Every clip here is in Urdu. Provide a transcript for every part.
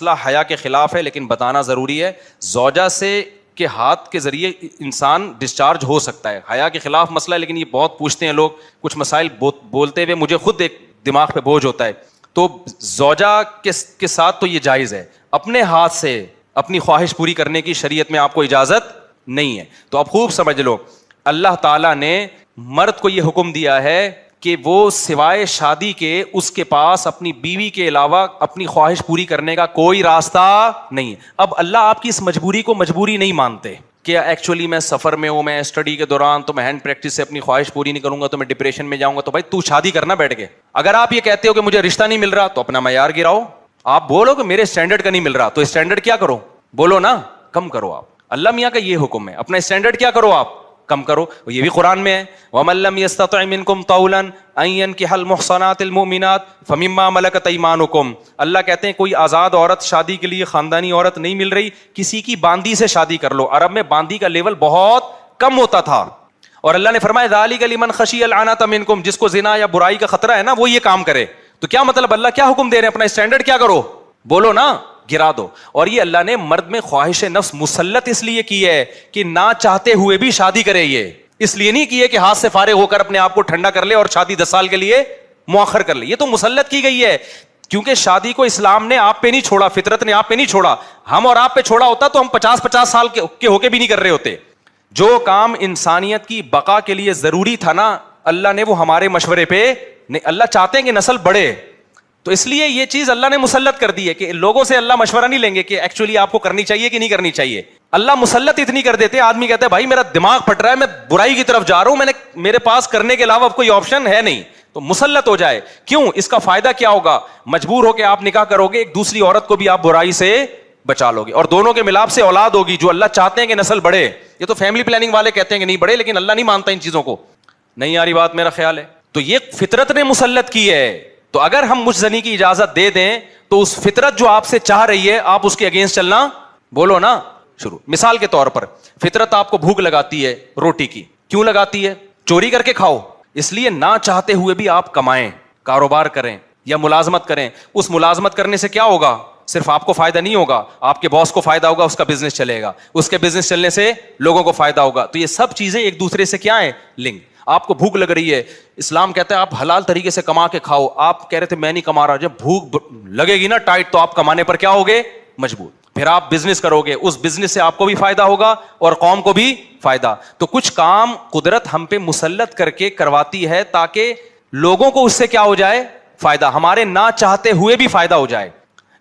مسئلہ حیا کے خلاف ہے لیکن بتانا ضروری ہے. زوجہ سے کے ہاتھ کے ذریعے انسان ڈسچارج ہو سکتا ہے. حیا کے خلاف مسئلہ ہے لیکن یہ بہت پوچھتے ہیں لوگ, کچھ مسائل بولتے ہوئے مجھے خود ایک دماغ پہ بوجھ ہوتا ہے. تو زوجہ کے ساتھ تو یہ جائز ہے, اپنے ہاتھ سے اپنی خواہش پوری کرنے کی شریعت میں آپ کو اجازت نہیں ہے. تو اب خوب سمجھ لو, اللہ تعالیٰ نے مرد کو یہ حکم دیا ہے کہ وہ سوائے شادی کے اس کے پاس اپنی بیوی کے علاوہ اپنی خواہش پوری کرنے کا کوئی راستہ نہیں ہے. اب اللہ آپ کی اس مجبوری کو مجبوری نہیں مانتے کہ ایکچولی میں سفر میں ہوں, میں اسٹڈی کے دوران تو میں ہینڈ پریکٹس سے اپنی خواہش پوری نہیں کروں گا تو میں ڈپریشن میں جاؤں گا. تو بھائی تو شادی کرنا بیٹھ کے. اگر آپ یہ کہتے ہو کہ مجھے رشتہ نہیں مل رہا تو اپنا معیار گراؤ. آپ بولو کہ میرے اسٹینڈرڈ کا نہیں مل رہا تو اسٹینڈرڈ کیا کرو, بولو نا کم کرو. آپ اللہ میاں کا یہ حکم ہے, اپنا اسٹینڈرڈ کیا کرو, آپ کم کرو. یہ بھی قرآن میں ہے, وَمَن لَّمْ يَسْتَطِعْ مِنكُمْ طَوْلًا أَن يَنكِحَ الْمُحْصَنَاتِ الْمُؤْمِنَاتِ فَمِمَّا مَلَكَتْ أَيْمَانُكُمْ. اللہ کہتے ہیں کوئی آزاد عورت شادی کے لیے, خاندانی عورت نہیں مل رہی, کسی کی باندی سے شادی کر لو. عرب میں باندی کا لیول بہت کم ہوتا تھا, اور اللہ نے فرمایا ذَلِكَ لِمَنْ خَشِيَ الْعَنَتَ مِنكُمْ, جس کو زنا یا برائی کا خطرہ ہے نا وہ یہ کام کرے. تو کیا مطلب, اللہ کیا حکم دے رہے ہیں, اپنا اسٹینڈرڈ کیا کرو, بولو نا گرا دو. اور یہ اللہ نے مرد میں خواہش نفس مسلط اس لیے کی ہے کہ نہ چاہتے ہوئے بھی شادی کرے. یہ اس لیے نہیں کی ہے کہ ہاتھ سے فارغ ہو کر اپنے آپ کو ٹھنڈا کر لے اور شادی 10 سال کے لیے مؤخر کر لے. یہ تو مسلط کی گئی ہے, کیونکہ شادی کو اسلام نے آپ پہ نہیں چھوڑا, فطرت نے آپ پہ نہیں چھوڑا. ہم اور آپ پہ چھوڑا ہوتا تو ہم 50 سال کے ہو کے بھی نہیں کر رہے ہوتے. جو کام انسانیت کی بقا کے لیے ضروری تھا نا, اللہ نے وہ ہمارے مشورے پہ نہیں. اللہ چاہتے ہیں کہ نسل بڑھے, تو اس لیے یہ چیز اللہ نے مسلط کر دی ہے کہ لوگوں سے اللہ مشورہ نہیں لیں گے کہ ایکچولی آپ کو کرنی چاہیے کہ نہیں کرنی چاہیے. اللہ مسلط اتنی کر دیتے ہیں, آدمی کہتا ہے بھائی میرا دماغ پھٹ رہا ہے, میں برائی کی طرف جا رہا ہوں, میرے پاس کرنے کے علاوہ اب کوئی آپشن ہے نہیں, تو مسلط ہو جائے. کیوں, اس کا فائدہ کیا ہوگا, مجبور ہو کے آپ نکاح کرو گے, ایک دوسری عورت کو بھی آپ برائی سے بچا لو گے, اور دونوں کے ملاپ سے اولاد ہوگی جو اللہ چاہتے ہیں کہ نسل بڑھے. یہ تو فیملی پلاننگ والے کہتے ہیں کہ نہیں بڑھے, لیکن اللہ نہیں مانتا ان چیزوں کو. نہیں آ رہی بات, میرا خیال ہے. تو یہ فطرت نے مسلط کی ہے. تو اگر ہم مجزنی کی اجازت دے دیں تو اس فطرت جو آپ سے چاہ رہی ہے آپ اس کے اگینسٹ چلنا, بولو نا شروع. مثال کے طور پر فطرت آپ کو بھوک لگاتی ہے روٹی کی, کیوں لگاتی ہے, چوری کر کے کھاؤ. اس لیے نہ چاہتے ہوئے بھی آپ کمائیں, کاروبار کریں یا ملازمت کریں. اس ملازمت کرنے سے کیا ہوگا, صرف آپ کو فائدہ نہیں ہوگا, آپ کے باس کو فائدہ ہوگا, اس کا بزنس چلے گا, اس کے بزنس چلنے سے لوگوں کو فائدہ ہوگا. تو یہ سب چیزیں ایک دوسرے سے کیا ہیں, لنک. آپ کو بھوک لگ رہی ہے, اسلام کہتا ہے آپ حلال طریقے سے کما کے کھاؤ. آپ کہہ رہے تھے میں نہیں کما رہا, جب بھوک لگے گی نا ٹائٹ تو آپ کمانے پر کیا ہوگے, مجبور. پھر آپ بزنس کرو گے, اس بزنس سے آپ کو بھی فائدہ ہوگا اور قوم کو بھی فائدہ. تو کچھ کام قدرت ہم پہ مسلط کر کے کرواتی ہے تاکہ لوگوں کو اس سے کیا ہو جائے, فائدہ, ہمارے نہ چاہتے ہوئے بھی فائدہ ہو جائے.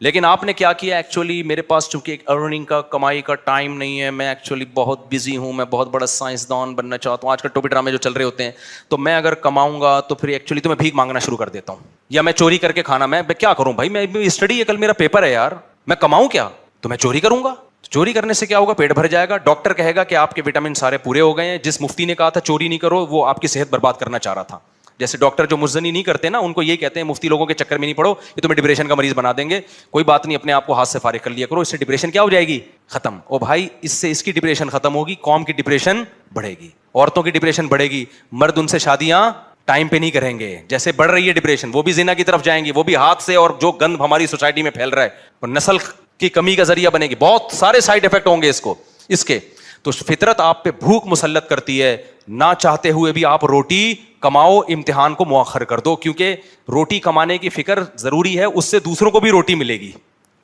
لیکن آپ نے کیا کیا, ایکچولی میرے پاس چونکہ ارننگ کا, کمائی کا ٹائم نہیں ہے, میں ایکچولی بہت بزی ہوں, میں بہت بڑا سائنسدان بننا چاہتا ہوں. آج کل ٹوپی ڈرامے جو چل رہے ہوتے ہیں, تو میں اگر کماؤں گا تو پھر ایکچولی تو میں بھیک مانگنا شروع کر دیتا ہوں, یا میں چوری کر کے کھانا, میں کیا کروں بھائی, میں اسٹڈی ہے, کل میرا پیپر ہے یار, میں کماؤں کیا, تو میں چوری کروں گا. چوری کرنے سے کیا ہوگا, پیٹ بھر جائے گا. ڈاکٹر کہے گا کہ آپ کے وٹامن سارے پورے ہو گئے ہیں. جس مفتی نے کہا تھا چوری نہیں کرو, وہ آپ کی صحت برباد کرنا چاہ رہا تھا. جیسے ڈاکٹر جو مزنی نہیں کرتے نا, ان کو یہی کہتے ہیں مفتی لوگوں کے چکر میں نہیں پڑو, یہ تمہیں ڈپریشن کا مریض بنا دیں گے. کوئی بات نہیں, اپنے آپ کو ہاتھ سے فارغ کر لیا کرو, اس سے ڈپریشن کیا ہو جائے گی, ختم. او بھائی اس سے اس کی ڈپریشن ختم ہوگی, قوم کی ڈپریشن بڑھے گی, عورتوں کی ڈپریشن بڑھے گی, مرد ان سے شادیاں ٹائم پہ نہیں کریں گے. جیسے بڑھ رہی ہے ڈپریشن, وہ بھی زنا کی طرف جائیں گی, وہ بھی ہاتھ سے, اور جو گند ہماری سوسائٹی میں پھیل رہا ہے, اور نسل کی کمی کا ذریعہ بنے گی. بہت سارے سائڈ افیکٹ ہوں گے اس کے. تو فطرت آپ پہ بھوک مسلط کرتی ہے, نہ چاہتے ہوئے بھی آپ روٹی کماؤ, امتحان کو مؤخر کر دو, کیونکہ روٹی کمانے کی فکر ضروری ہے, اس سے دوسروں کو بھی روٹی ملے گی,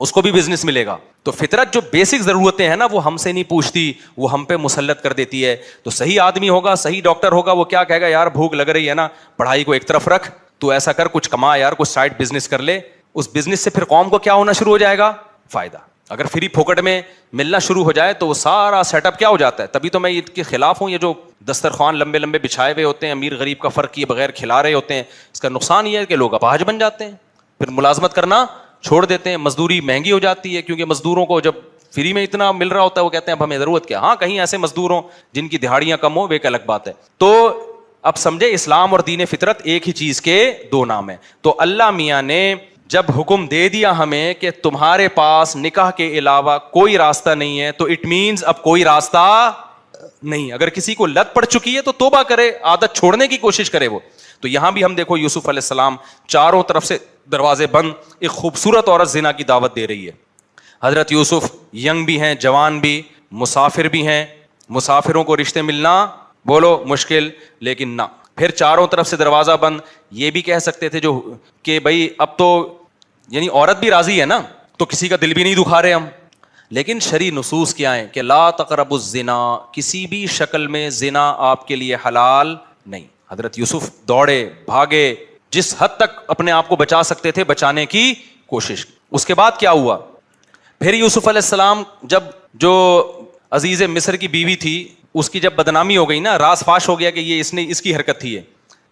اس کو بھی بزنس ملے گا. تو فطرت جو بیسک ضرورتیں ہیں نا وہ ہم سے نہیں پوچھتی, وہ ہم پہ مسلط کر دیتی ہے. تو صحیح آدمی ہوگا, صحیح ڈاکٹر ہوگا, وہ کیا کہے گا, یار بھوک لگ رہی ہے نا, پڑھائی کو ایک طرف رکھ, تو ایسا کر کچھ کما یار, کچھ سائڈ بزنس کر لے. اس بزنس سے پھر قوم کو کیا ہونا شروع ہو جائے گا, فائدہ. اگر فری پھوکٹ میں ملنا شروع ہو جائے تو وہ سارا سیٹ اپ کیا ہو جاتا ہے. تبھی تو میں اس کے خلاف ہوں, یہ جو دسترخوان لمبے لمبے بچھائے ہوئے ہوتے ہیں, امیر غریب کا فرق کیے بغیر کھلا رہے ہوتے ہیں. اس کا نقصان یہ ہے کہ لوگ اپاہج بن جاتے ہیں, پھر ملازمت کرنا چھوڑ دیتے ہیں, مزدوری مہنگی ہو جاتی ہے, کیونکہ مزدوروں کو جب فری میں اتنا مل رہا ہوتا ہے وہ کہتے ہیں اب ہمیں ضرورت کیا. ہاں کہیں ایسے مزدور ہوں جن کی دہاڑیاں کم ہو, وہ ایک الگ بات ہے. تو اب سمجھے, اسلام اور دین فطرت ایک ہی چیز کے دو نام ہیں. تو اللہ میاں نے جب حکم دے دیا ہمیں کہ تمہارے پاس نکاح کے علاوہ کوئی راستہ نہیں ہے, تو اٹ مینز اب کوئی راستہ نہیں. اگر کسی کو لت پڑ چکی ہے تو توبہ کرے, عادت چھوڑنے کی کوشش کرے وہ. تو یہاں بھی ہم دیکھو یوسف علیہ السلام, چاروں طرف سے دروازے بند, ایک خوبصورت عورت زنا کی دعوت دے رہی ہے, حضرت یوسف ینگ بھی ہیں، جوان بھی، مسافر بھی ہیں، مسافروں کو رشتے ملنا بولو مشکل، لیکن نہ، پھر چاروں طرف سے دروازہ بند. یہ بھی کہہ سکتے تھے جو کہ بھائی اب تو یعنی عورت بھی راضی ہے نا تو کسی کا دل بھی نہیں دکھا رہے ہم، لیکن شرعی نصوص کیا ہیں کہ لا تقربوا الزنا، کسی بھی شکل میں زنا آپ کے لیے حلال نہیں. حضرت یوسف دوڑے بھاگے، جس حد تک اپنے آپ کو بچا سکتے تھے بچانے کی کوشش. اس کے بعد کیا ہوا؟ پھر یوسف علیہ السلام جب جو عزیز مصر کی بیوی تھی اس کی جب بدنامی ہو گئی نا، راز فاش ہو گیا کہ یہ اس کی حرکت تھی ہے،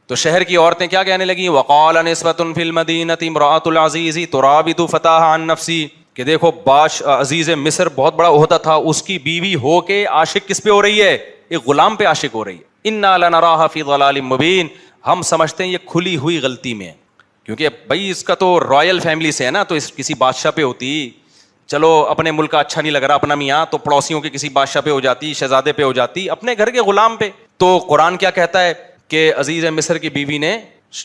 تو شہر کی عورتیں کیا کہنے لگیں؟ وقال نسوۃ فی المدینہ امرأۃ العزیز تراود فتاها عن نفسی، کہ دیکھو عزیز مصر بہت بڑا عہدہ تھا، اس کی بیوی ہو کے عاشق کس پہ ہو رہی ہے؟ ایک غلام پہ عاشق ہو رہی ہے. انا لنراها فی ضلال مبین، ہم سمجھتے ہیں یہ کھلی ہوئی غلطی میں ہے، کیونکہ بھائی اس کا تو رائل فیملی سے ہے نا، تو اس کسی بادشاہ پہ ہوتی، چلو اپنے ملک کا اچھا نہیں لگ رہا اپنا میاں تو پڑوسیوں کے کسی بادشاہ پہ ہو جاتی، شہزادے پہ ہو جاتی، اپنے گھر کے غلام پہ. تو قرآن کیا کہتا ہے کہ عزیز مصر کی بیوی نے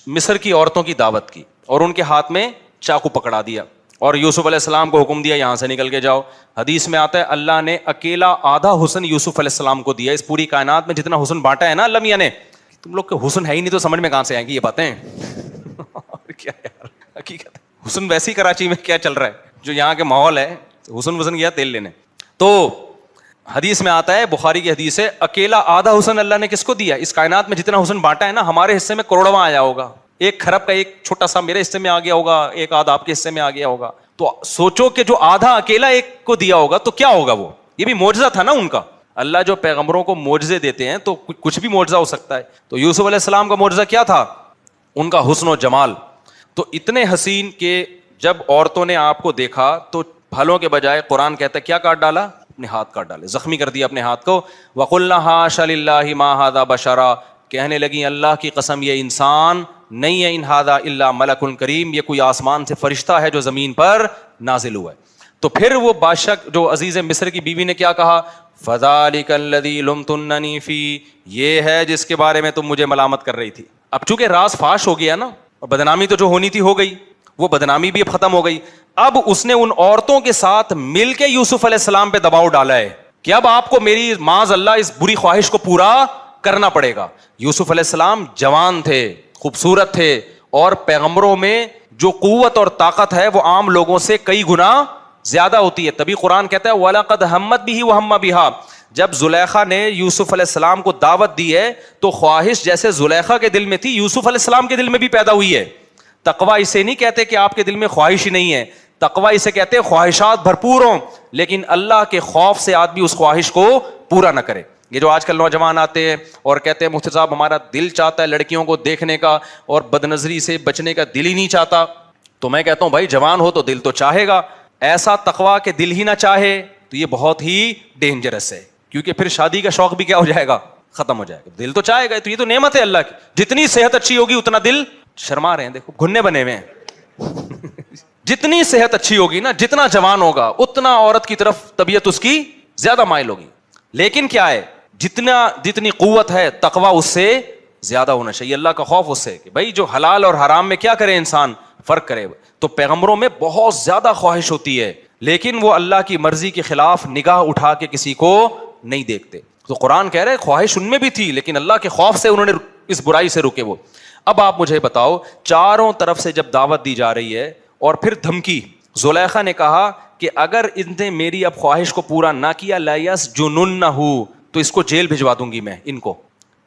مصر کی عورتوں کی دعوت کی اور ان کے ہاتھ میں چاقو پکڑا دیا اور یوسف علیہ السلام کو حکم دیا یہاں سے نکل کے جاؤ. حدیث میں آتا ہے اللہ نے اکیلا آدھا حسن یوسف علیہ السلام کو دیا. اس پوری کائنات میں جتنا حسن بانٹا ہے نا اللہ میاں نے، تم لوگ کے حسن ہے ہی نہیں تو سمجھ میں کہاں سے آئیں گی یہ باتیں؟ کیا یار حقیقت حسن ویسی کراچی میں کیا چل رہا ہے جو یہاں کے ماحول ہے، حسن وسن گیا تیل لینے. تو حدیث میں آتا ہے، بخاری کی حدیث ہے، اکیلا آدھا حسن اللہ نے کس کو دیا؟ اس کائنات میں جتنا حسن بانٹا ہے نا، ہمارے حصے میں کروڑواں آیا ہوگا، 1 کھرب کا ایک چھوٹا سا میرے حصے میں آ گیا ہوگا، ایک آدھا آپ کے حصے میں آ گیا ہوگا. تو سوچو کہ جو آدھا اکیلا ایک کو دیا ہوگا تو کیا ہوگا؟ وہ یہ بھی معجزہ تھا نا ان کا. اللہ جو پیغمبروں کو معجزے دیتے ہیں تو کچھ بھی معجزہ ہو سکتا ہے. تو یوسف علیہ السلام کا معجزہ کیا تھا؟ ان کا حسن و جمال. تو اتنے حسین کہ جب عورتوں نے آپ کو دیکھا تو پھلوں کے بجائے قرآن کہتا ہے کیا کاٹ ڈالا؟ اپنے ہاتھ کاٹ ڈالے، زخمی کر دیا اپنے ہاتھ کو. وَقُلْنَا حَاشَ لِلَّهِ مَا هَذَا بَشَرًا، کہنے لگی اللہ کی قسم یہ انسان نہیں ہے، ان هَذَا إِلَّا مَلَكٌ کریم، یہ کوئی آسمان سے فرشتہ ہے جو زمین پر نازل ہوا ہے. تو پھر وہ بادشاہ جو عزیز مصر کی بیوی نے کیا کہا؟ فَذَلِكَ الَّذِي لُمْتُنَّنِي فِيهِ، یہ ہے جس کے بارے میں تم مجھے ملامت کر رہی تھی. اب چونکہ راز فاش ہو گیا نا، اور بدنامی تو جو ہونی تھی ہو گئی، وہ بدنامی بھی اب ختم ہو گئی. اب اس نے ان عورتوں کے ساتھ مل کے یوسف علیہ السلام پہ دباؤ ڈالا ہے کہ اب آپ کو میری معاذ اللہ اس بری خواہش کو پورا کرنا پڑے گا. یوسف علیہ السلام جوان تھے، خوبصورت تھے، اور پیغمبروں میں جو قوت اور طاقت ہے وہ عام لوگوں سے کئی گنا زیادہ ہوتی ہے. تبھی قرآن کہتا ہے وَلَقَدْ هَمَّتْ بِهِ وَهَمَّ بِهَا، جب زلیخا نے یوسف علیہ السلام کو دعوت دی ہے تو خواہش جیسے زلیخا کے دل میں تھی یوسف علیہ السلام کے دل میں بھی پیدا ہوئی ہے. تقوی اسے نہیں کہتے کہ آپ کے دل میں خواہش ہی نہیں ہے، تقوی اسے کہتے ہیں خواہشات بھرپور ہوں لیکن اللہ کے خوف سے آدمی اس خواہش کو پورا نہ کرے. یہ جو آج کل نوجوان آتے ہیں اور کہتے ہیں مفتی صاحب ہمارا دل چاہتا ہے لڑکیوں کو دیکھنے کا اور بد نظری سے بچنے کا دل ہی نہیں چاہتا، تو میں کہتا ہوں بھائی جوان ہو تو دل تو چاہے گا. ایسا تقوی کہ دل ہی نہ چاہے تو یہ بہت ہی ڈینجرس ہے، کیونکہ پھر شادی کا شوق بھی کیا ہو جائے گا؟ ختم ہو جائے گا. دل تو چاہے گا، تو یہ تو نعمت ہے اللہ کی. جتنی صحت اچھی ہوگی اتنا دل، شرما رہے ہیں دیکھو گھننے بنے ہوئے ہیں جتنی صحت اچھی ہوگی نا، جتنا جوان ہوگا اتنا عورت کی طرف طبیعت اس کی زیادہ مائل ہوگی. لیکن کیا ہے، جتنی قوت ہے تقوی اس سے زیادہ ہونا چاہیے، اللہ کا خوف اس سے کہ بھائی جو حلال اور حرام میں کیا کرے انسان، فرق کرے. تو پیغمبروں میں بہت زیادہ خواہش ہوتی ہے لیکن وہ اللہ کی مرضی کے خلاف نگاہ اٹھا کے کسی کو نہیں دیکھتے. تو قرآن کہہ رہے خواہش ان میں بھی تھی لیکن اللہ کے خوف سے انہوں نے اس برائی سے رکے وہ. اب آپ مجھے بتاؤ، چاروں طرف سے جب دعوت دی جا رہی ہے اور پھر دھمکی، زلیخا نے کہا کہ اگر ان نے میری اب خواہش کو پورا نہ کیا لَيَسْجُنُنَّهُ، تو اس کو جیل بھجوا دوں گی میں ان کو.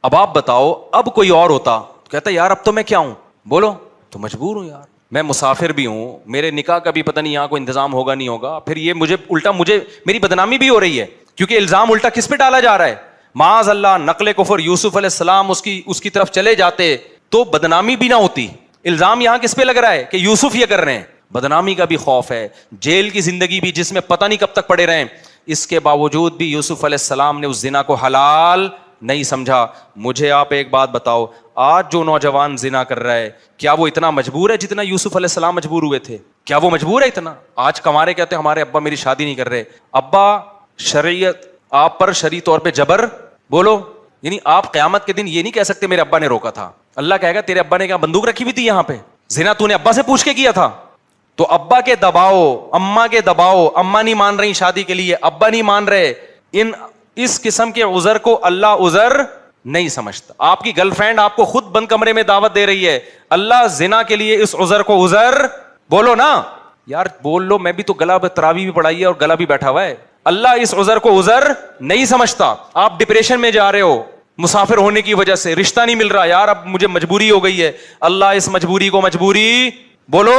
اب آپ بتاؤ اب کوئی اور ہوتا تو کہتا یار اب تو میں کیا ہوں، بولو تو مجبور ہوں یار، میں مسافر بھی ہوں، میرے نکاح کا بھی پتہ نہیں یہاں کوئی انتظام ہوگا نہیں ہوگا، پھر یہ مجھے میری بدنامی بھی ہو رہی ہے کیونکہ الزام الٹا کس پہ ڈالا جا رہا ہے؟ معاذ اللہ نقل کفر یوسف علیہ السلام اس کی طرف چلے جاتے تو بدنامی بھی نہ ہوتی. الزام یہاں کس پہ لگ رہا ہے کہ یوسف یہ کر رہے ہیں. بدنامی کا بھی خوف ہے، جیل کی زندگی بھی جس میں پتہ نہیں کب تک پڑے رہیں. اس کے باوجود بھی یوسف علیہ السلام نے اس زنا کو حلال نہیں سمجھا. مجھے آپ ایک بات بتاؤ، آج جو نوجوان زنا کر رہا ہے کیا وہ اتنا مجبور ہے جتنا یوسف علیہ السلام مجبور ہوئے تھے؟ کیا وہ مجبور ہے اتنا؟ آج کمارے کہتے ہیں ہمارے ابا میری شادی نہیں کر رہے. ابا شریعت آپ پر شرعی طور پہ جبر، بولو یعنی آپ قیامت کے دن یہ نہیں کہہ سکتے میرے ابا نے روکا تھا. اللہ کہے گا تیرے ابا نے کیا بندوق رکھی ہوئی تھی یہاں پہ؟ زنا تو نے ابا سے پوچھ کے کیا تھا؟ تو ابا کے دباؤ، اما کے دباؤ، اما نہیں مان رہی شادی کے لیے، ابا نہیں مان رہے، اس قسم کے عذر کو اللہ عذر نہیں سمجھتا. آپ کی گرل فرینڈ آپ کو خود بند کمرے میں دعوت دے رہی ہے، اللہ زنا کے لیے اس عذر کو عذر بولو نا یار، بول لو. میں بھی تو گلا تراوی بھی پڑھائی ہے اور گلا بھی بیٹھا ہوا ہے. اللہ اس عذر کو عذر نہیں سمجھتا. آپ ڈپریشن میں جا رہے ہو مسافر ہونے کی وجہ سے، رشتہ نہیں مل رہا، یار اب مجھے مجبوری ہو گئی ہے، اللہ اس مجبوری کو مجبوری بولو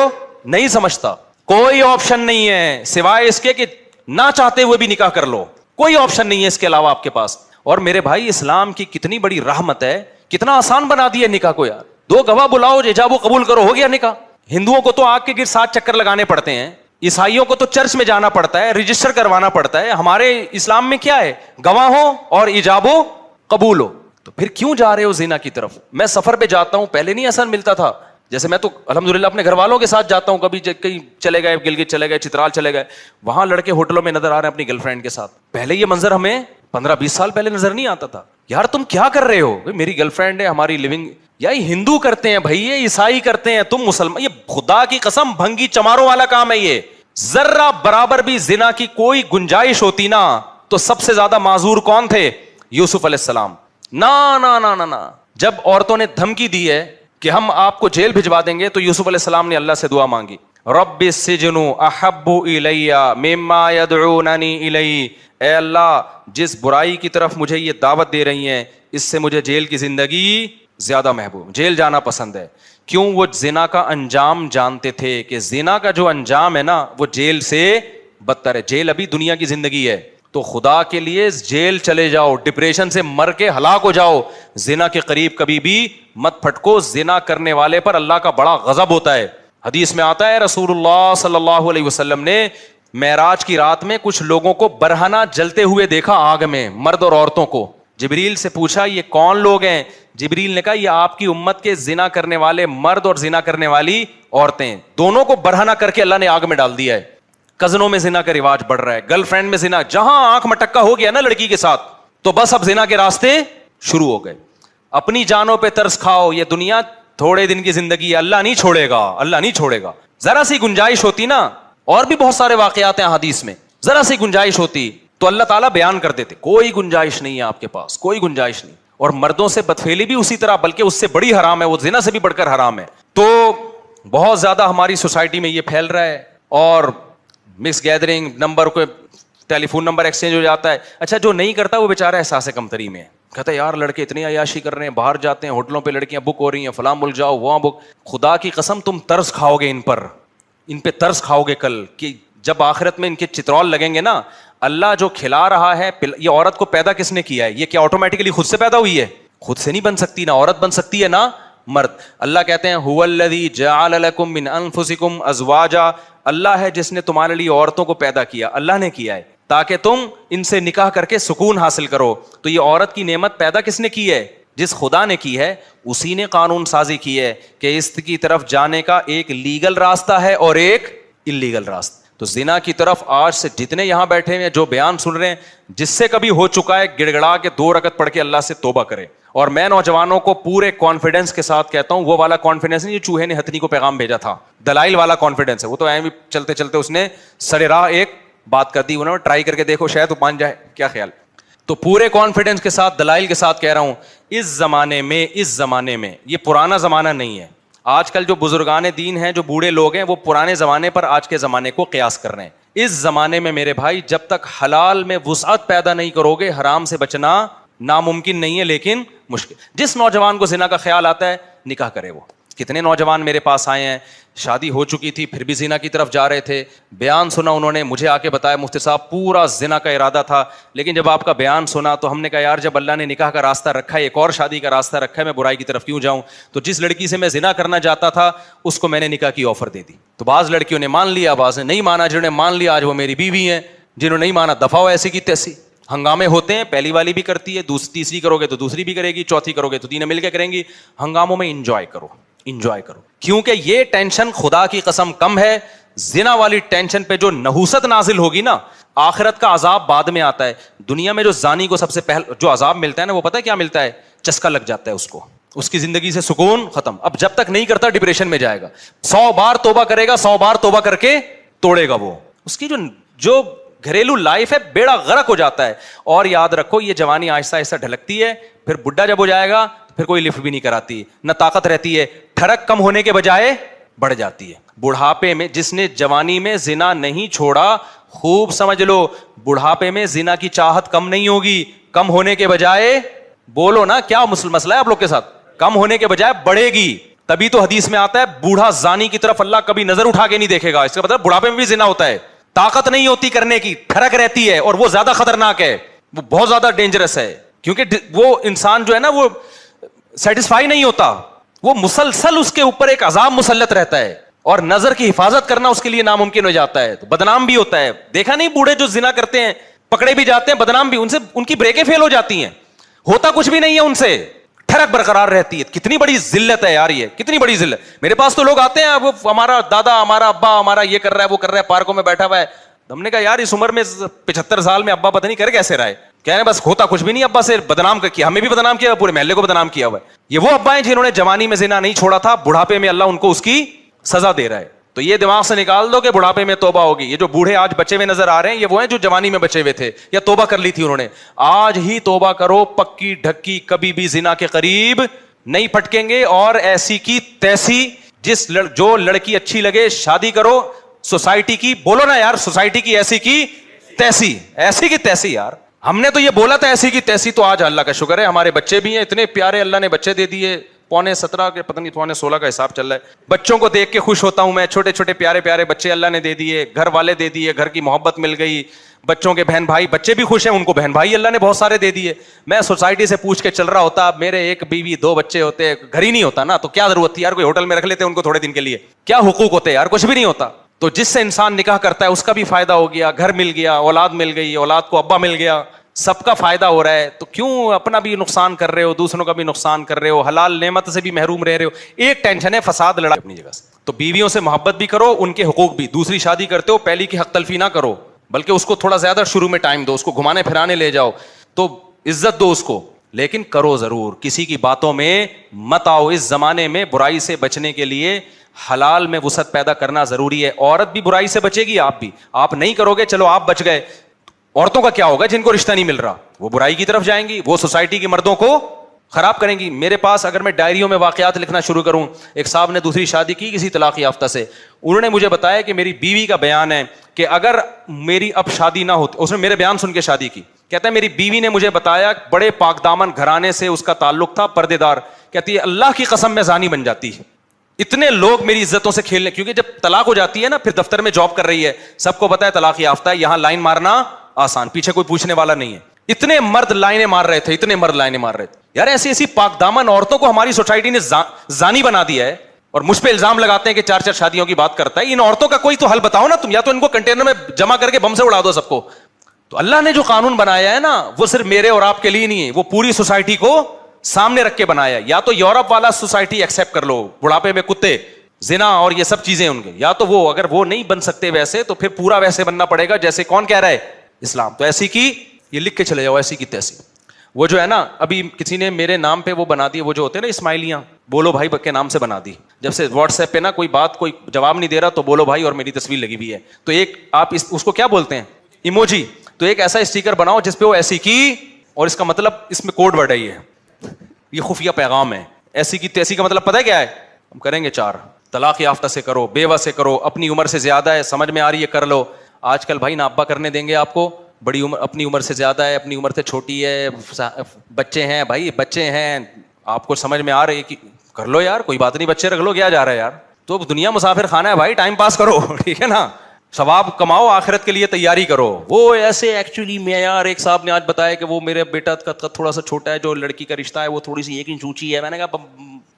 نہیں سمجھتا. کوئی آپشن نہیں ہے سوائے اس کے کہ نہ چاہتے ہوئے بھی نکاح کر لو، کوئی آپشن نہیں ہے اس کے علاوہ آپ کے پاس. اور میرے بھائی اسلام کی کتنی بڑی رحمت ہے، کتنا آسان بنا دیا نکاح کو یار. 2 گواہ بلاؤ، ایجاب و قبول کرو، ہو گیا نکاح. ہندوؤں کو تو آگ کے گر 7 چکر لگانے پڑتے ہیں، عیسائیوں کو تو چرچ میں جانا پڑتا ہے، رجسٹر کروانا پڑتا ہے. ہمارے اسلام میں کیا ہے؟ گواہ ہو اور ایجاب و قبول ہو. تو پھر کیوں جا رہے ہو زنا کی طرف؟ میں سفر پہ جاتا ہوں، پہلے نہیں اثر ملتا تھا. جیسے میں تو الحمدللہ اپنے گھر والوں کے ساتھ جاتا ہوں، کبھی کہیں چلے گئے، گلگت چلے گئے، چترال چلے گئے، وہاں لڑکے ہوٹلوں میں نظر آ رہے ہیں اپنی گرل فرینڈ کے ساتھ. پہلے یہ منظر ہمیں 15-20 سال پہلے نظر نہیں آتا تھا. یار تم کیا کر رہے ہو؟ میری گرل فرینڈ ہے، ہماری لیونگ. یہ ہندو کرتے ہیں بھائی، یہ عیسائی کرتے ہیں، تم مسلمان. یہ خدا کی قسم بھنگی چماروں والا کام ہے. یہ ذرہ برابر بھی زنا کی کوئی گنجائش ہوتی نا تو سب سے زیادہ معذور کون تھے؟ یوسف علیہ السلام. نا نا نا نا نا جب عورتوں نے دھمکی دی ہے کہ ہم آپ کو جیل بھجوا دیں گے تو یوسف علیہ السلام نے اللہ سے دعا مانگی، رب السجن احب الی مما یدعوننی الی. اے اللہ جس برائی کی طرف مجھے یہ دعوت دے رہی ہیں اس سے مجھے جیل کی زندگی زیادہ محبوب، جیل جانا پسند ہے. کیوں؟ وہ زنا کا انجام جانتے تھے کہ زنا کا جو انجام ہے نا وہ جیل سے بدتر ہے. جیل ابھی دنیا کی زندگی ہے تو خدا کے لیے جیل چلے جاؤ، ڈپریشن سے مر کے ہلاک ہو جاؤ، زنا کے قریب کبھی بھی مت پھٹکو. زنا کرنے والے پر اللہ کا بڑا غضب ہوتا ہے. حدیث میں آتا ہے رسول اللہ صلی اللہ علیہ وسلم نے معراج کی رات میں کچھ لوگوں کو برہنہ جلتے ہوئے دیکھا آگ میں، مرد اور عورتوں کو. جبریل سے پوچھا یہ کون لوگ ہیں؟ جبریل نے کہا یہ آپ کی امت کے زنا کرنے والے مرد اور زنا کرنے والی عورتیں، دونوں کو برہنہ کر کے اللہ نے آگ میں ڈال دیا ہے. کزنوں میں زنا کا رواج بڑھ رہا ہے، گرل فرینڈ میں زنا، جہاں آنکھ مٹکا ہو گیا نا لڑکی کے ساتھ تو بس اب زنا کے راستے شروع ہو گئے. اپنی جانوں پہ ترس کھاؤ، یہ دنیا تھوڑے دن کی زندگی ہے، اللہ نہیں چھوڑے گا، اللہ نہیں چھوڑے گا. ذرا سی گنجائش ہوتی نا، اور بھی بہت سارے واقعات ہیں حدیث میں، ذرا سی گنجائش ہوتی تو اللہ تعالیٰ بیان کر دیتے. کوئی گنجائش نہیں ہے آپ کے پاس، کوئی گنجائش نہیں. اور مردوں سے بدفعلی بھی اسی طرح، بلکہ اس سے بڑی حرام ہے، وہ زنا سے بھی بڑھ کر حرام ہے. تو بہت زیادہ ہماری سوسائٹی میں یہ پھیل رہا ہے. اور مکس گیدرنگ، نمبر کو ٹیلی فون نمبر ایکسچینج ہو جاتا ہے. اچھا جو نہیں کرتا وہ بیچارہ احساس کمتری میں ہے، کہتا ہے یار لڑکے اتنی عیاشی کر رہے ہیں، باہر جاتے ہیں ہوٹلوں پہ لڑکیاں بک ہو رہی ہیں، فلاں ملک جاؤ وہاں بک. خدا کی قسم تم ترس کھاؤ گے ان پہ ترس کھاؤ گے کل، کہ جب آخرت میں ان کے چترول لگیں گے نا. اللہ جو کھلا رہا ہے، یہ عورت کو پیدا کس نے کیا ہے؟ یہ کیا آٹومیٹکلی خود سے پیدا ہوئی ہے؟ خود سے نہیں بن سکتی، نہ عورت بن سکتی ہے نہ مرد. اللہ کہتے ہیں هو الذی جعل لکم من انفسکم ازواجا، اللہ ہے جس نے تمہارے لیے عورتوں کو پیدا کیا، اللہ نے کیا ہے تاکہ تم ان سے نکاح کر کے سکون حاصل کرو. تو یہ عورت کی نعمت پیدا کس نے کی ہے؟ جس خدا نے کی ہے. اسی نے قانون سازی کی ہے کہ اس کی طرف جانے کا ایک لیگل راستہ ہے اور ایک اللیگل راستہ. تو زنا کی طرف آج سے جتنے یہاں بیٹھے ہیں جو بیان سن رہے ہیں، جس سے کبھی ہو چکا ہے گڑ گڑا کے 2 رکعت پڑھ کے اللہ سے توبہ کرے. اور میں نوجوانوں کو پورے کانفیڈنس کے ساتھ کہتا ہوں، وہ والا کانفیڈنس نہیں جو چوہے نے ہتھنی کو پیغام بھیجا تھا، دلائل والا کانفیڈنس ہے. وہ تو بھی چلتے چلتے اس نے سر راہ ایک بات کر دی، انہوں نے ٹرائی کر کے دیکھو شاید وہ مان جائے، کیا خیال؟ تو پورے کانفیڈنس کے ساتھ دلائل کے ساتھ کہہ رہا ہوں، اس زمانے میں یہ پرانا زمانہ نہیں ہے. آج کل جو بزرگان دین ہیں، جو بوڑھے لوگ ہیں، وہ پرانے زمانے پر آج کے زمانے کو قیاس کر رہے ہیں. اس زمانے میں میرے بھائی جب تک حلال میں وسعت پیدا نہیں کرو گے، حرام سے بچنا ناممکن نہیں ہے لیکن مشکل. جس نوجوان کو زنا کا خیال آتا ہے نکاح کرے. وہ کتنے نوجوان میرے پاس آئے ہیں، شادی ہو چکی تھی پھر بھی زنا کی طرف جا رہے تھے، بیان سنا انہوں نے، مجھے آ کے بتایا مفتی صاحب پورا زنا کا ارادہ تھا، لیکن جب آپ کا بیان سنا تو ہم نے کہا یار جب اللہ نے نکاح کا راستہ رکھا ہے، ایک اور شادی کا راستہ رکھا ہے، میں برائی کی طرف کیوں جاؤں؟ تو جس لڑکی سے میں زنا کرنا چاہتا تھا اس کو میں نے نکاح کی آفر دے دی. تو بعض لڑکیوں نے مان لیا، بعض نے نہیں مانا. جنہوں نے مان لیا آج وہ میری بیوی ہیں، جنہوں نے نہیں مانا دفعہ ہو ایسی کی تیسی. ہنگامے ہوتے ہیں، پہلی والی بھی کرتی ہے، تیسری کرو گے تو دوسری بھی کرے گی، چوتھی کرو گے تو تینوں مل کے کریں گی. ہنگاموں میں انجوائے کرو، کیونکہ یہ ٹینشن خدا کی قسم کم ہے. زنا والی ٹینشن پہ جو نحوست نازل ہوگی نا، آخرت کا عذاب بعد میں آتا ہے. دنیا میں جو زانی کو سب سے پہلے جو عذاب ملتا ہے نا، وہ پتہ ہے کیا ملتا ہے؟ چسکا لگ جاتا ہے اس کو. اس کی زندگی سے سکون ختم. اب جب تک نہیں کرتا ڈپریشن میں جائے گا. 100 بار توبہ کرے گا, 100 بار توبہ کر کے توڑے گا. وہ اس کی جو گھریلو لائف ہے بیڑا غرق ہو جاتا ہے. اور یاد رکھو یہ جوانی آہستہ آہستہ ڈھلکتی ہے, پھر بڈھا جب ہو جائے گا پھر کوئی لفٹ بھی نہیں کراتی, نہ طاقت رہتی ہے, ٹھڑک کم ہونے کے بجائے بڑھ جاتی ہے. بڑھاپے میں جس نے جوانی میں زنا نہیں چھوڑا, خوب سمجھ لو بڑھاپے میں زنا کی چاہت کم نہیں ہوگی, کم ہونے کے بجائے, بولو نا کیا مسئلہ ہے آپ لوگ کے ساتھ, کم ہونے کے بجائے بڑھے گی. تبھی تو حدیث میں آتا ہے بوڑھا زانی کی طرف اللہ کبھی نظر اٹھا کے نہیں دیکھے گا. اس کا مطلب بڑھاپے میں بھی زنا ہوتا ہے, طاقت نہیں ہوتی کرنے کی, ٹھڑک رہتی ہے, اور وہ زیادہ خطرناک ہے, وہ بہت زیادہ ڈینجرس ہے. کیونکہ وہ انسان جو ہے نا وہ سیٹسفائی نہیں ہوتا, وہ مسلسل اس کے اوپر ایک عذاب مسلط رہتا ہے, اور نظر کی حفاظت کرنا اس کے لیے ناممکن ہو جاتا ہے, تو بدنام بھی ہوتا ہے. دیکھا نہیں بوڑھے جو زنا کرتے ہیں پکڑے بھی جاتے ہیں, بدنام بھی, ان کی بریکیں فیل ہو جاتی ہیں, ہوتا کچھ بھی نہیں ہے ان سے, ٹھڑک برقرار رہتی ہے. کتنی بڑی ذلت ہے یار, یہ کتنی بڑی ذلت. میرے پاس تو لوگ آتے ہیں, وہ ہمارا دادا, ہمارا ابا, ہمارا یہ کر رہا ہے, وہ کر رہا ہے, پارکوں میں بیٹھا ہوا ہے. ہم نے کہا یار اس عمر میں 75 سال میں ابا پتہ نہیں کر کیسے رہا ہے, کہہ رہے بس ہوتا کچھ بھی نہیں, ابا سے بدنام کیا, ہمیں بھی بدنام کیا, پورے محلے کو بدنام کیا ہوا ہے. یہ وہ ابا ہیں جنہوں نے جوانی میں زنا نہیں چھوڑا تھا, بڑھاپے میں اللہ ان کو اس کی سزا دے رہا ہے. تو یہ دماغ سے نکال دو کہ بڑھاپے میں توبہ ہوگی. یہ جو بوڑھے آج بچے ہوئے نظر آ رہے ہیں یہ وہ ہیں جو جوانی میں بچے ہوئے تھے یا توبہ کر لی تھی انہوں نے. آج ہی توبہ کرو, پکی ڈھکی, کبھی بھی زنا کے قریب نہیں پھٹکیں گے. اور ایسی کی تیسی, جو لڑکی اچھی لگے شادی کرو, سوسائٹی کی, بولو نا یار, سوسائٹی کی ایسی کی تیسی, ایسی کی تیسی. یار ہم نے تو یہ بولا تھا ایسی کی تیسی, تو آج اللہ کا شکر ہے ہمارے بچے بھی ہیں, اتنے پیارے اللہ نے بچے دے دیے. 17.25 کے پتہ نہیں 16.25 کا حساب چل رہا ہے. بچوں کو دیکھ کے خوش ہوتا ہوں میں, چھوٹے چھوٹے پیارے پیارے بچے اللہ نے دے دیے, گھر والے دے دیے, گھر کی محبت مل گئی, بچوں کے بہن بھائی, بچے بھی خوش ہیں, ان کو بہن بھائی اللہ نے بہت سارے دے دیے. میں سوسائٹی سے پوچھ کے چل رہا ہوتا, میرے ایک بیوی 2 بچے ہوتے, گھر ہی نہیں ہوتا نا, تو کیا ضرورت تھی یار, کوئی ہوٹل میں رکھ لیتے ان کو تھوڑے دن کے لیے, کیا حقوق ہوتے یار, کچھ بھی نہیں ہوتا. تو جس سے انسان نکاح کرتا ہے اس کا بھی فائدہ ہو گیا, گھر مل گیا, اولاد مل گئی, اولاد کو ابا مل گیا, سب کا فائدہ ہو رہا ہے. تو کیوں اپنا بھی نقصان کر رہے ہو, دوسروں کا بھی نقصان کر رہے ہو, حلال نعمت سے بھی محروم رہ رہے ہو. ایک ٹینشن ہے فساد, لڑائی اپنی جگہ سے. تو بیویوں سے محبت بھی کرو, ان کے حقوق بھی. دوسری شادی کرتے ہو پہلی کی حق تلفی نہ کرو, بلکہ اس کو تھوڑا زیادہ شروع میں ٹائم دو, اس کو گھمانے پھرانے لے جاؤ, تو عزت دو اس کو, لیکن کرو ضرور, کسی کی باتوں میں مت آؤ. اس زمانے میں برائی سے بچنے کے لیے حلال میں وسعت پیدا کرنا ضروری ہے. عورت بھی برائی سے بچے گی, آپ بھی. آپ نہیں کرو گے, چلو آپ بچ گئے, عورتوں کا کیا ہوگا جن کو رشتہ نہیں مل رہا, وہ برائی کی طرف جائیں گی, وہ سوسائٹی کے مردوں کو خراب کریں گی. میرے پاس اگر میں ڈائریوں میں واقعات لکھنا شروع کروں, ایک صاحب نے دوسری شادی کی کسی طلاق یافتہ سے, انہوں نے مجھے بتایا کہ میری بیوی کا بیان ہے کہ اگر میری اب شادی نہ ہوتی, اس نے میرے بیان سن کے شادی کی, کہتا ہے میری بیوی نے مجھے بتایا بڑے پاک دامن گھرانے سے اس کا تعلق تھا, پردے دار, کہتی ہے اللہ کی قسم میں زانی بن جاتی. اتنے لوگ میری عزتوں سے کھیلنے, کیونکہ جب طلاق ہو جاتی ہے نا, پھر دفتر میں جاب کر رہی ہے, سب کو پتا ہے طلاق یافتہ ہے, یہاں لائن مارنا آسان, پیچھے کوئی پوچھنے والا نہیں ہے. اتنے مرد لائنیں مار رہے تھے, اتنے مرد لائنیں مار رہے تھے. یار ایسی ایسی پاک دامن عورتوں کو ہماری سوسائٹی نے زانی بنا دیا ہے, اور مجھ پہ الزام لگاتے ہیں کہ 4 شادیوں کی بات کرتا ہے. ان عورتوں کا کوئی تو حل بتاؤ نا تم, یا تو ان کو کنٹینر میں جمع کر کے بم سے اڑا دو سب کو. تو اللہ نے جو قانون بنایا ہے نا, وہ صرف میرے اور آپ کے لیے نہیں ہے, وہ پوری سوسائٹی کو سامنے رکھ کے بنایا. یا تو یورپ والا سوسائٹی ایکسپٹ کر لو, بڑھاپے میں کتے, زنا اور یہ سب چیزیں ان کے, یا تو وہ, اگر وہ نہیں بن سکتے ویسے تو پھر پورا ویسے بننا پڑے گا جیسے کون کہہ رہا ہے, اسلام. تو ایسی کی, یہ لکھ کے چلے جاؤ, ایسی کی تیسی. وہ جو ہے نا, ابھی کسی نے میرے نام پہ وہ بنا دی, وہ جو ہوتے ہیں نا اسماعیلیاں, بولو بھائی کے نام سے بنا دی. جب سے واٹس ایپ پہ نا کوئی بات کوئی جواب نہیں دے رہا تو بولو بھائی اور میری تصویر لگی ہوئی ہے, تو ایک آپ اس کو کیا بولتے ہیں, ایموجی. تو ایک ایسا اسٹیکر بناؤ جس پہ وہ ایسی کی, اور اس کا مطلب اس میں کوڈ ورڈ ہے, یہ خفیہ پیغام ہے. ایسی کی تیسی کا مطلب پتہ ہے کیا ہے, ہم کریں گے 4, طلاق یافتہ سے کرو, بیوہ سے کرو, اپنی عمر سے زیادہ ہے, سمجھ میں آ رہی ہے کر لو. آج کل بھائی نہ ابا کرنے دیں گے آپ کو, بڑی عمر, اپنی عمر سے زیادہ ہے, اپنی عمر سے چھوٹی ہے, بچے ہیں بھائی, بچے ہیں, آپ کو سمجھ میں آ رہی ہے کہ کر لو یار, کوئی بات نہیں, بچے رکھ لو, کیا جا رہا ہے یار. تو دنیا مسافر خانہ ہے بھائی, ٹائم پاس کرو, ٹھیک ہے نا, ثواب کماؤ, آخرت کے لیے تیاری کرو. وہ ایسے ایکچولی میں یار, ایک صاحب نے آج بتایا کہ وہ میرے بیٹا کا تھوڑا سا چھوٹا ہے, جو لڑکی کا رشتہ ہے وہ تھوڑی سی 1 انچ اونچی ہے. میں نے کہا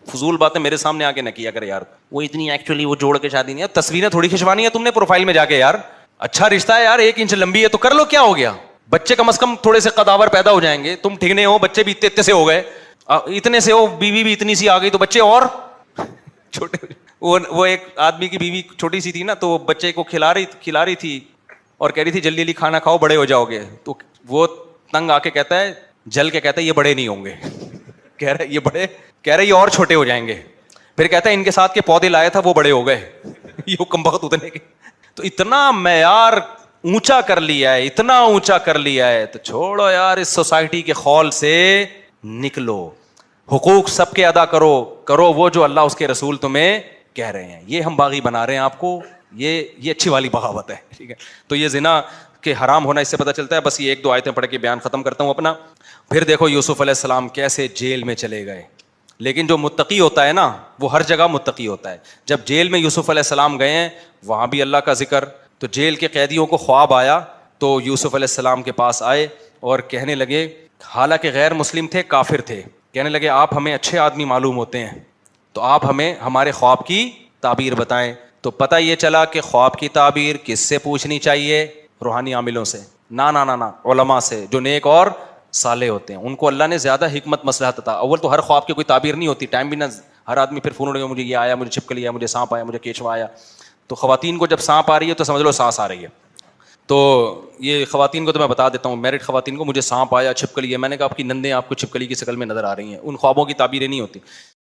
فضول باتیں میرے سامنے آ کے نہ کیا کر یار, وہ اتنی ایکچولی وہ جوڑ کے شادی نہیں ہے, تصویریں تھوڑی کھنچوانی ہے تم نے پروفائل میں جا کے یار. اچھا رشتہ ہے یار, 1 انچ لمبی ہے تو کر لو, کیا ہو گیا. بچے کم از کم تھوڑے سے قداور پیدا ہو جائیں گے, تم ٹھیکنے ہو, بچے بھی اتنے سے ہو گئے, اتنے سے ہو, بیوی بھی اتنی سی آ گئی, تو بچے اور چھوٹے. وہ ایک آدمی کی بیوی چھوٹی سی تھی نا, تو بچے کو کھلا رہی تھی اور کہہ رہی تھی جلدی جلدی کھانا کھاؤ, بڑے ہو جاؤ گے. تو وہ تنگ آ کے کہتا ہے, جل کے کہتا ہے یہ بڑے نہیں ہوں گے. کہہ رہے یہ بڑے، کہہ رہے یہ اور چھوٹے ہو جائیں گے. پھر کہتا ہے ان کے ساتھ کے پودے لائے تھا وہ بڑے ہو گئے. یہ کم بخت اتنے کے. تو اتنا معیار اونچا کر لیا ہے، اتنا اونچا کر لیا ہے، تو چھوڑو یار اس سوسائٹی کے خول سے نکلو. حقوق سب کے ادا کرو، کرو وہ جو اللہ اس کے رسول تمہیں کہہ رہے ہیں. یہ ہم باغی بنا رہے ہیں آپ کو، یہ اچھی والی بغاوت ہے. ٹھیک ہے. تو یہ زنا کہ حرام ہونا اس سے پتہ چلتا ہے. بس یہ ایک دو آیتیں پڑھ کے بیان ختم کرتا ہوں اپنا. پھر دیکھو یوسف علیہ السلام کیسے جیل میں چلے گئے. لیکن جو متقی ہوتا ہے نا وہ ہر جگہ متقی ہوتا ہے. جب جیل میں یوسف علیہ السلام گئے ہیں وہاں بھی اللہ کا ذکر. تو جیل کے قیدیوں کو خواب آیا تو یوسف علیہ السلام کے پاس آئے اور کہنے لگے، حالانکہ غیر مسلم تھے، کافر تھے، کہنے لگے آپ ہمیں اچھے آدمی معلوم ہوتے ہیں تو آپ ہمیں ہمارے خواب کی تعبیر بتائیں. تو پتہ یہ چلا کہ خواب کی تعبیر کس سے پوچھنی چاہیے؟ روحانی عاملوں سے، نہ علماء سے جو نیک اور صالح ہوتے ہیں. ان کو اللہ نے زیادہ حکمت مصلحت عطا. اول تو ہر خواب کی کوئی تعبیر نہیں ہوتی، ٹائم بھی نہ، ہر آدمی پھر فون اٹھے مجھے یہ آیا، مجھے چھپکلی آیا، مجھے سانپ آیا، مجھے کیچوا آیا. تو خواتین کو جب سانپ آ رہی ہے تو سمجھ لو سانس آ رہی ہے. تو یہ خواتین کو تو میں بتا دیتا ہوں، میرڈ خواتین کو، مجھے سانپ آیا، چھپکلی ہے، میں نے کہا آپ کی نندیں آپ کو چھپکلی کی شکل میں نظر آ رہی ہیں. ان خوابوں کی تعبیریں نہیں ہوتی.